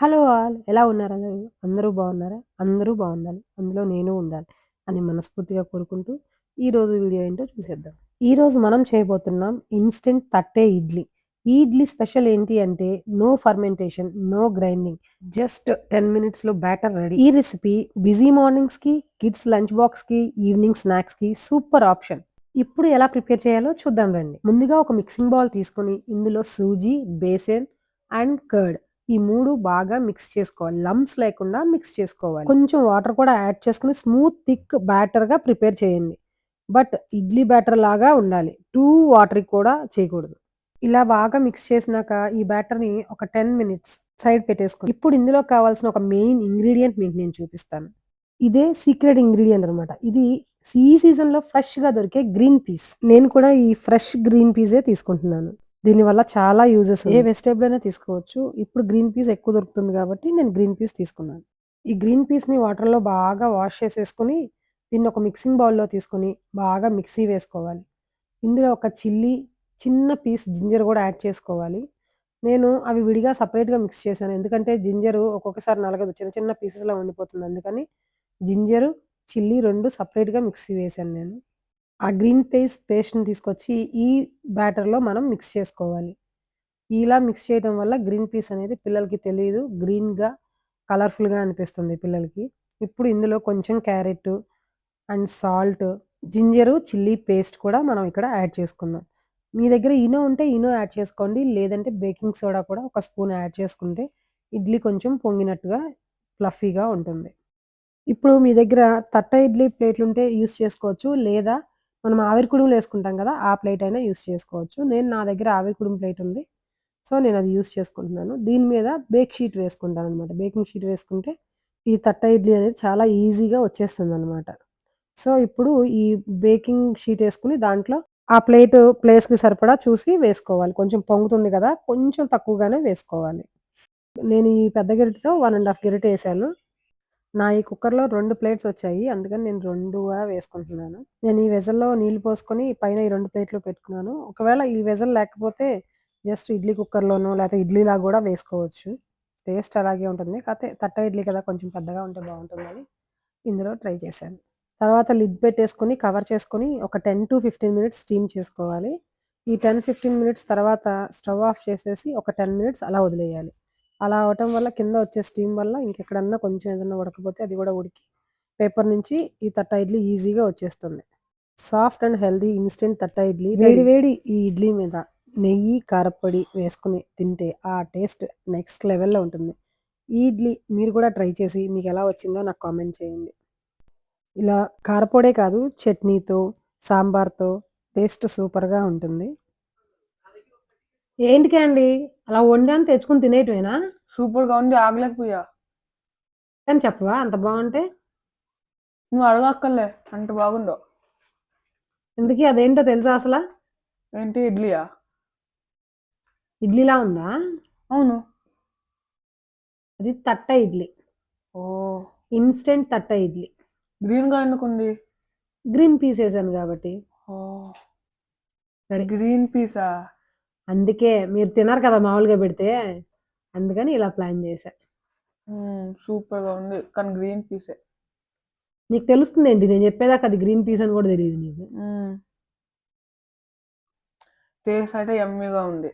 Hello all ఎలా ఉన్నారు అందరూ? అందరూ బాగున్నారా? అందరూ బాగుండాలి. అందులో నేను ఉండాలి అని మనస్ఫూర్తిగా కోరుకుంటూ ఈరోజు వీడియో ఏంటో చూసేద్దాం. ఈరోజు మనం చేయబోతున్నాం ఇన్‌స్టంట్ తట్టే ఇడ్లీ. ఈ ఇడ్లీ స్పెషల్ ఏంటి అంటే no fermentation, no grinding. Just 10 మినిట్స్‌లో బ్యాటర్ రెడీ. ఈ రెసిపీ బిజీ మార్నింగ్స్‌కి, కిడ్స్ లంచ్ బాక్స్‌కి, ఈవినింగ్ స్నాక్స్‌కి సూపర్ ఆప్షన్. ఇప్పుడు ఎలా ప్రిపేర్ చేయాలో చూద్దాం రండి. ముందుగా ఒక మిక్సింగ్ బౌల్ తీసుకొని ఇందులో సూజీ, బేసన్ అండ్ కర్డ్ ఈ 3 బాగా మిక్స్ చేసుకోవాలి. లంప్స్ లేకుండా మిక్స్ చేసుకోవాలి. కొంచెం వాటర్ కూడా యాడ్ చేసుకొని స్మూత్ థిక్ బ్యాటర్‌గా ప్రిపేర్ చేయండి. బట్ ఇడ్లీ బ్యాటర్ లాగా ఉండాలి. టూ వాటరీ కూడా చేయకూడదు. ఇలా బాగా మిక్స్ చేసినాక ఈ బ్యాటర్‌ని ఒక 10 మినిట్స్ సైడ్ పెట్టేసుకోండి. ఇప్పుడు ఇందులో కావాల్సిన ఒక మెయిన్ ఇంగ్రీడియెంట్ మీకు నేను చూపిస్తాను. ఇదే సీక్రెట్ ఇంగ్రీడియెంట్ అనమాట. ఇది ఈ సీజన్‌లో ఫ్రెష్‌గా దొరికే గ్రీన్ పీస్. నేను కూడా ఈ ఫ్రెష్ గ్రీన్ పీసే తీసుకుంటున్నాను. దీనివల్ల చాలా యూజెస్ ఉన్నాయి. ఏ వెజిటబుల్ అయినా తీసుకోవచ్చు. ఇప్పుడు గ్రీన్ పీస్ ఎక్కువ దొరుకుతుంది కాబట్టి నేను గ్రీన్ పీస్ తీసుకున్నాను. ఈ గ్రీన్ పీస్‌ని వాటర్‌లో బాగా వాష్ చేసేసుకొని, దీన్ని ఒక మిక్సింగ్ బౌల్‌లో తీసుకొని బాగా మిక్సీ వేసుకోవాలి. ఇందులో ఒక చిన్న పీస్ జింజర్ గూడా యాడ్ చేసుకోవాలి. నేను అవి విడిగా సెపరేట్‌గా మిక్స్ చేశాను. ఎందుకంటే జింజరు ఒక్కొక్కసారి నలగదు. చిన్న చిన్న పీసెస్‌లా ఉండిపోతుంది. అందుకని జింజరు, చిల్లీ 2 సెపరేట్‌గా మిక్సీ వేశాను నేను. ఆ గ్రీన్ పేస్ట్‌ని తీసుకొచ్చి ఈ బ్యాటర్‌లో మనం మిక్స్ చేసుకోవాలి. ఇలా మిక్స్ చేయడం వల్ల గ్రీన్ పీస్ అనేది పిల్లలకి తెలీదు. గ్రీన్‌గా, కలర్‌ఫుల్‌గా అనిపిస్తుంది పిల్లలకి. ఇప్పుడు ఇందులో కొంచెం carrot and salt, ginger, chilli paste కూడా మనం ఇక్కడ యాడ్ చేసుకుందాం. మీ దగ్గర ఈనో ఉంటే ఈనో యాడ్ చేసుకోండి. లేదంటే బేకింగ్ సోడా కూడా ఒక స్పూన్ యాడ్ చేసుకుంటే ఇడ్లీ కొంచెం పొంగినట్టుగా, ఫ్లఫీగా ఉంటుంది. ఇప్పుడు మీ దగ్గర తట్ట ఇడ్లీ ప్లేట్లుంటే యూజ్ చేసుకోవచ్చు. లేదా మనం ఆవిరి కుడుములేసుకుంటాం గదా! ఆ ప్లేట్ అయినా యూజ్ చేసుకోవచ్చు. నా దగ్గర ఆవిరి కుడుము ప్లేట్ ఉంది. సో, నేనది యూజ్ చేసుకుంటున్నాను. దీని మీద బేక్ షీట్ వేసుకుంటాననమాట. బేకింగ్ షీట్ వేసుకుంటే ఈ తట్ట ఇడ్లీ అనేది చాలా ఈజీగా వచ్చేస్తుందనమాట. సో, ఇప్పుడు ఈ బేకింగ్ షీట్ ఏసుకొని దాంట్లో ఆ ప్లేస్‌కి సరిపడా చూసి వేసుకోవాలి. కొంచెం పొంగుతుంది గదా! కొంచెం తక్కువగానే వేసుకోవాలి. నేను ఈ పెద్ద గెరిటెతో 1 ½ గెరిటేసాను. ఈ కుక్కర్‌లో 2 ప్లేట్స్ వచ్చాయి. అందుకని నేను 2గా వేసుకుంటున్నాను. నేను ఈ వెసల్‌లో నీళ్లు పోసుకొని పైన ఈ 2 ప్లేట్‌లు పెట్టుకున్నాను. ఒకవేళ ఈ వెసల్ లేకపోతే జస్ట్ ఇడ్లీ కుక్కర్‌లోనో లేకపోతే ఇడ్లీలాగా గూడా వేసుకోవచ్చు. టేస్ట్ అలాగే ఉంటుంది. కాపోతే తట్ట ఇడ్లీ కదా! కొంచెం పెద్దగా ఉంటే బావుంటుందని ఇందులో ట్రై చేశాను. తర్వాత లిడ్ పెట్టేసుకొని కవర్ చేసుకొని ఒక 10-15 మినిట్స్ స్టీమ్ చేసుకోవాలి. ఈ 10-15 మినిట్స్ తర్వాత స్టవ్ ఆఫ్ చేసేసి ఒక 10 మినిట్స్ అలా వదిలేయాలి. అలా అవ్వటం వల్ల కింద వచ్చే స్టీమ్ వల్ల ఇంకెక్కడన్నా కొంచెం ఏదన్నా ఉడకపోతే అది గూడా ఉడికి పేపర్ నుంచి ఈ తట్ట ఇడ్లీ ఈజీగా వచ్చేస్తుంది. సాఫ్ట్ అండ్ హెల్తీ ఇన్‌స్టంట్ తట్ట ఇడ్లీ వేడి వేడి ఈ ఇడ్లీ మీద నెయ్యి, కారప్పొడి వేసుకొని తింటే ఆ టేస్ట్ నెక్స్ట్ లెవెల్‌లో ఉంటుంది. ఈ ఇడ్లీ మీరు కూడా ట్రై చేసి మీకెలా వచ్చిందో నాకు కామెంట్ చేయండి. ఇలా కారప్పొడే కాదు చట్నీతో, సాంబార్‌తో టేస్ట్ సూపర్‌గా ఉంటుంది. ఏంటికే అండి? అలా వండాను తెచ్చుకొని తినేయటమేనా? సూపర్‌గా ఉంది. ఆగలేకపోయా. అని చెప్పవా అంత బావుంటే? నువ్వు అడగక్కర్లే అంత బాగుందో. ఇంతకీ అదేంటో తెలుసా అసల? ఏంటి ఇడ్లీయా? ఇడ్లీలా ఉందా? అవును. అది తట్ట ఇడ్లీ. ఓహ్! ఇన్‌స్టంట్ తట్ట ఇడ్లీ. గ్రీన్‌గా ఎందుకుంది? గ్రీన్ పీస్ ఏసాను గాబట్టి. ఓహ్! సరే. Green Pisa? అందుకే మీరు తినరు కదా మామూలుగా పెడితే. అందుకని ఇలా ప్లాన్ చేశా. సూపర్‌గా ఉంది. కానీ గ్రీన్ పీసే. నీకు తెలుస్తుందేంటి నేను చెప్పేదాకా అది గ్రీన్ పీస్ అని కూడా తెలీదు నీకు. హ్మ్. టేస్ట్ అయితే యమ్మీగా ఉంది.